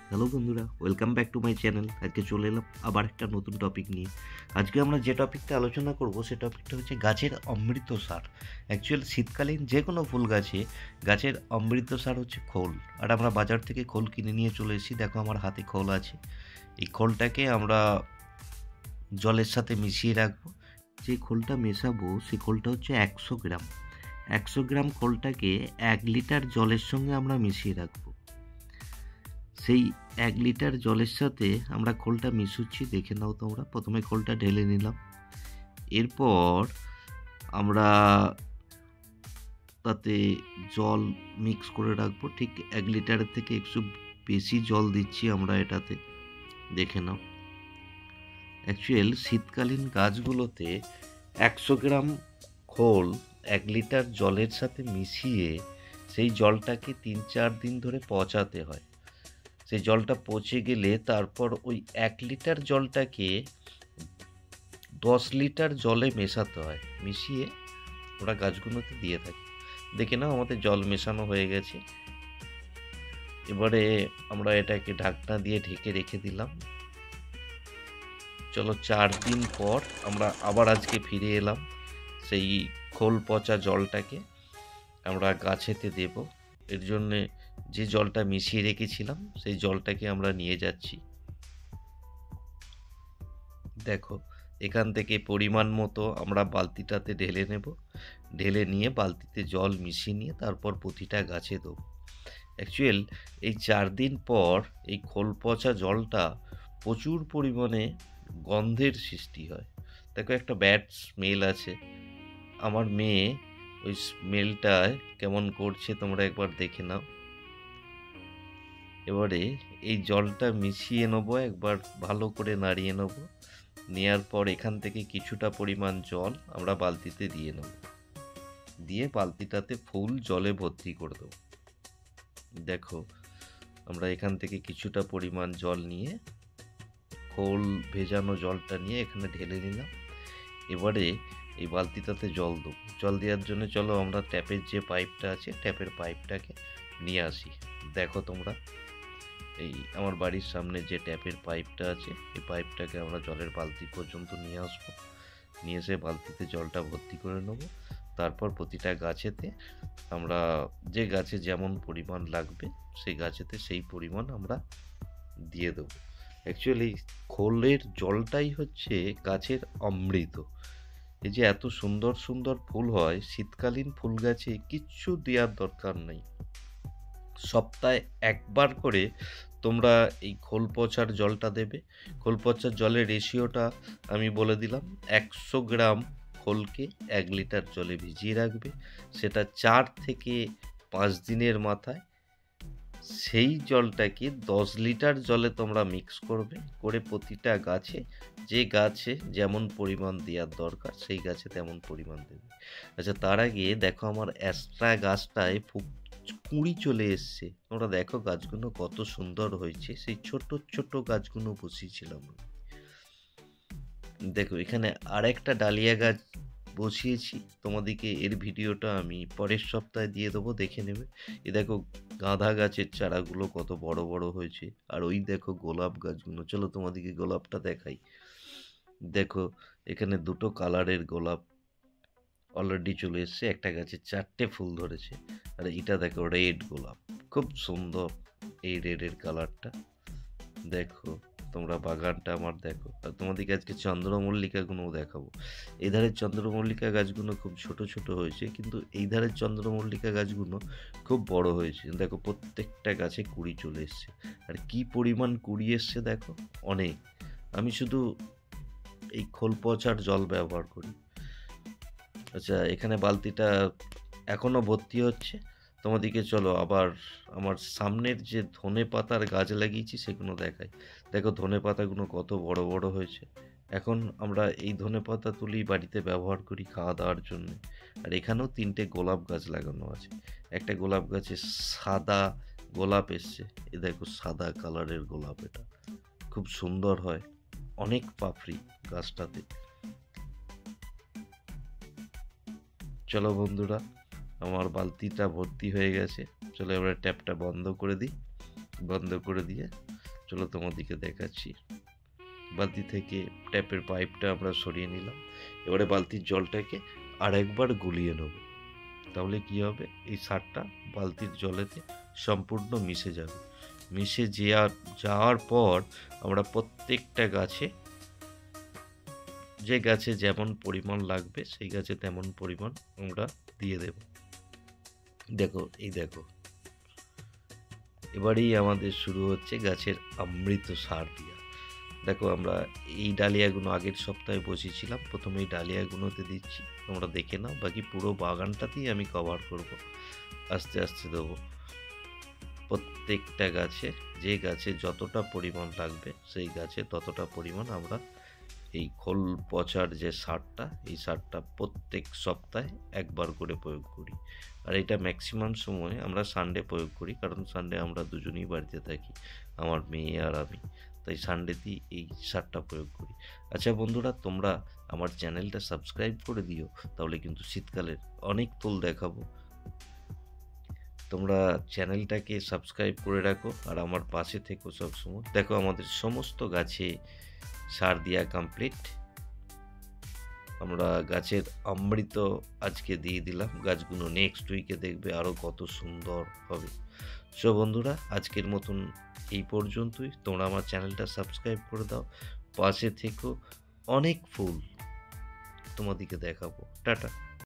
Hello বন্ধুরা, welcome back to my channel. আজকে চলে এলাম আবার একটা নতুন টপিক নিয়ে। আজকে আমরা যে টপিকটা আলোচনা করব সে টপিকটা হচ্ছে গাছের অমৃত সার। অ্যাকচুয়াল শীতকালীন যে কোনো ফুল গাছে গাছের অমৃত সার হচ্ছে খোল। আর আমরা বাজার থেকে খোল কিনে নিয়ে চলে এসেছি। দেখো আমার হাতে খোল আছে। এই খোলটাকে আমরা জলের সাথে মিশিয়ে রাখবো। যে খোলটা মেশাবো সেই খোলটা হচ্ছে 100 গ্রাম। 100 গ্রাম খোলটাকে 1 লিটার জলের সঙ্গে আমরা মিশিয়ে রাখবো। সেই 1 লিটার জলের সাথে আমরা খোলটা মিশাচ্ছি, দেখে নাও তোমরা। প্রথমে খোলটা ঢেলে নিলাম, এরপর আমরা তাতে জল মিক্স করে রাখবো। ঠিক 1 লিটারের থেকে একটু বেশি জল দিচ্ছি আমরা এটাতে, দেখে নাও। অ্যাকচুয়াল শীতকালীন গাছগুলোতে 100 গ্রাম খোল 1 লিটার জলের সাথে মিশিয়ে সেই জলটাকে 3-4 দিন ধরে পচাতে হয়। সেই জলটা পচে গেলে তারপর ওই 1 লিটার জলটাকে 10 লিটার জলে মেশাতে হয়, মিশিয়ে ওরা গাছগুলোতে দিয়ে থাকে। দেখে নাও আমাদের জল মেশানো হয়ে গেছে। এবারে আমরা এটাকে ঢাকনা দিয়ে ঢেকে রেখে দিলাম। চলো 4 দিন পর আমরা আবার আজকে ফিরে এলাম। সেই খোল পচা জলটাকে আমরা গাছেতে দেব। এর জন্যে যে জলটা মিশিয়ে রেখেছিলাম সেই জলটাকে আমরা নিয়ে যাচ্ছি। দেখো এখান থেকে পরিমাণ মতো আমরা বালতিটাতে ঢেলে নেব। ঢেলে নিয়ে বালতিতে জল মিশিয়ে নিয়ে তারপর প্রতিটা গাছে দেবো। অ্যাকচুয়াল এই 4 দিন পর এই খোল পচা জলটা প্রচুর পরিমাণে গন্ধের সৃষ্টি হয়। দেখো একটা ব্যাড স্মেল আছে। আমার মেয়ে ওই স্মেলটায় কেমন করছে তোমরা একবার দেখে নাও। এবারে এই জলটা মিশিয়ে নেবো, একবার ভালো করে নাড়িয়ে নেবো। নেওয়ার পর এখান থেকে কিছুটা পরিমাণ জল আমরা বালতিতে দিয়ে নেব, দিয়ে বালতিটাতে ফুল জলে ভর্তি করে দেবো। দেখো আমরা এখান থেকে কিছুটা পরিমাণ জল নিয়ে খোল ভেজানো জলটা নিয়ে এখানে ঢেলে নিলাম। এবারে এই বালতিটাতে জল দেবো। জল দেওয়ার জন্য চলো আমরা ট্যাপের যে পাইপটা আছে ট্যাপের পাইপটাকে নিয়ে আসি। দেখো তোমরা এই আমার বাড়ির সামনে যে ট্যাপের পাইপটা আছে এই পাইপটাকে আমরা জলের বালতি পর্যন্ত নিয়ে আসবো। নিয়ে এসে বালতিতে জলটা ভর্তি করে নেবো। তারপর প্রতিটা গাছেতে আমরা যে গাছে যেমন পরিমাণ লাগবে সেই গাছেতে সেই পরিমাণ আমরা দিয়ে দেবো। অ্যাকচুয়ালি খোলের জলটাই হচ্ছে গাছের অমৃত। এই যে এত সুন্দর সুন্দর ফুল হয়, শীতকালীন ফুল গাছে কিচ্ছু দেওয়ার দরকার নেই। সপ্তাহে একবার করে তোমরা এই খোল পচার জলটা দেবে। খোল পচার জলের রেশিওটা আমি বলে দিলাম। 100 গ্রাম খোলকে 1 লিটার জলে ভিজিয়ে রাখবে। সেটা 4 থেকে 5 দিনের মাথায় সেই জলটাকে 10 লিটার জলে তোমরা মিক্স করবে। করে প্রতিটা গাছে, যে গাছে যেমন পরিমাণ দেওয়ার দরকার সেই গাছে তেমন পরিমাণ দেবে। আচ্ছা, তার আগে দেখো আমার অ্যাস্ট্রা গাছটায় কুঁড়ি চলে এসছে। তোমরা দেখো গাছগুলো কত সুন্দর হয়েছে। সেই ছোট ছোট গাছগুলো বসিয়েছিলাম। দেখো এখানে আরেকটা ডালিয়া গাছ বসিয়েছি। তোমাদেরকে এর ভিডিওটা আমি পরের সপ্তাহে দিয়ে দেবো, দেখে নেবে। এ দেখো গাঁদা গাছের চারাগুলো কত বড় বড় হয়েছে। আর ওই দেখো গোলাপ গাছগুলো। চলো তোমাদেরকে গোলাপটা দেখাই। দেখো এখানে দুটো কালারের গোলাপ অলরেডি চলে এসছে। একটা গাছে 4টে ফুল ধরেছে। আর এটা দেখো রেড গোলাপ, খুব সুন্দর এই রেডের কালারটা। দেখো তোমরা বাগানটা আমার দেখো। আর তোমাদেরকে আজকে চন্দ্রমল্লিকাগুলোও দেখাবো। এই ধারের চন্দ্রমল্লিকা গাছগুলো খুব ছোট ছোট হয়েছে, কিন্তু এই ধারের চন্দ্রমল্লিকা গাছগুলো খুব বড় হয়েছে। দেখো প্রত্যেকটা গাছে কুড়ি চলে এসছে। আর কি পরিমাণ কুড়ি এসছে দেখো, অনেক। আমি শুধু এই খোল পচার জল ব্যবহার করি। আচ্ছা, এখানে বালতিটা এখনো ভর্তি হচ্ছে। তোমাদেরকে চলো আবার আমার সামনের যে ধনে পাতার গাছ লাগিয়েছি সেগুলো দেখাই। দেখো ধনে পাতাগুলো কত বড় বড় হয়েছে। এখন আমরা এই ধনে পাতা তুলি বাড়িতে ব্যবহার করি খাওয়া দাওয়ার জন্য। আর এখানেও 3টে গোলাপ গাছ লাগানো আছে। একটা গোলাপ গাছে সাদা গোলাপ এসছে। এ দেখো সাদা কালারের গোলাপ, এটা খুব সুন্দর হয়, অনেক পাপড়ি গাছটাতে। চলো বন্ধুরা, আমার বালতিটা ভর্তি হয়ে গেছে। চলো এবার ট্যাপটা বন্ধ করে দিই। বন্ধ করে দিয়ে চলো তোমাদেরকে দেখাচ্ছি। বালতি থেকে ট্যাপের পাইপটা আমরা সরিয়ে নিলাম। এবারে বালতির জলটাকে আরেকবার গুলিয়ে নেব। তাহলে কি হবে, এই সারটা বালতির জলেতে সম্পূর্ণ মিশে যাবে। মিশে যাওয়ার পর আমরা প্রত্যেকটা গাছে, যে গাছে যেমন পরিমাণ লাগবে সেই গাছে তেমন পরিমাণ আমরা দিয়ে দেব। দেখো, এই দেখো, এবারেই আমাদের শুরু হচ্ছে গাছের অমৃত সার দেওয়া। দেখো, আমরা এই ডালিয়াগুলো আগের সপ্তাহে বসিয়েছিলাম, প্রথমে এই ডালিয়াগুলোতে দিচ্ছি, তোমরা দেখে নাও। বাকি পুরো বাগানটাতেই আমি কভার করব, আস্তে আস্তে দেবো। প্রত্যেকটা গাছে, যে গাছে যতটা পরিমাণ লাগবে সেই গাছে ততটা পরিমাণ আমরা এই খোল পচার যে সারটা, এই সারটা প্রত্যেক সপ্তাহে একবার করে প্রয়োগ করি। আর এটা ম্যাক্সিমাম সময় আমরা সানডে প্রয়োগ করি, কারণ সানডে আমরা দুজনেই বাড়িতে থাকি, আমার মেয়ে আর আমি, তাই সানডেতেই এই সারটা প্রয়োগ করি। আচ্ছা বন্ধুরা, তোমরা আমার চ্যানেলটা সাবস্ক্রাইব করে দিও, তাহলে কিন্তু শীতকালের অনেক ফুল দেখাবো। তোমরা চ্যানেলটাকে সাবস্ক্রাইব করে রাখো আর আমার পাশে থেকো সবসময়। দেখো, আমাদের সমস্ত গাছে সার দেওয়া কমপ্লিট। আমরা গাছের অমৃত আজকে দিয়ে দিলাম, গাছগুলো নেক্সট উইকে দেখবে আরও কত সুন্দর হবে। সো বন্ধুরা, আজকের মতন এই পর্যন্তই। তোমরা আমার চ্যানেলটা সাবস্ক্রাইব করে দাও, পাশে থেকো, অনেক ফুল তোমাদেরকে দেখাবো। টাটা।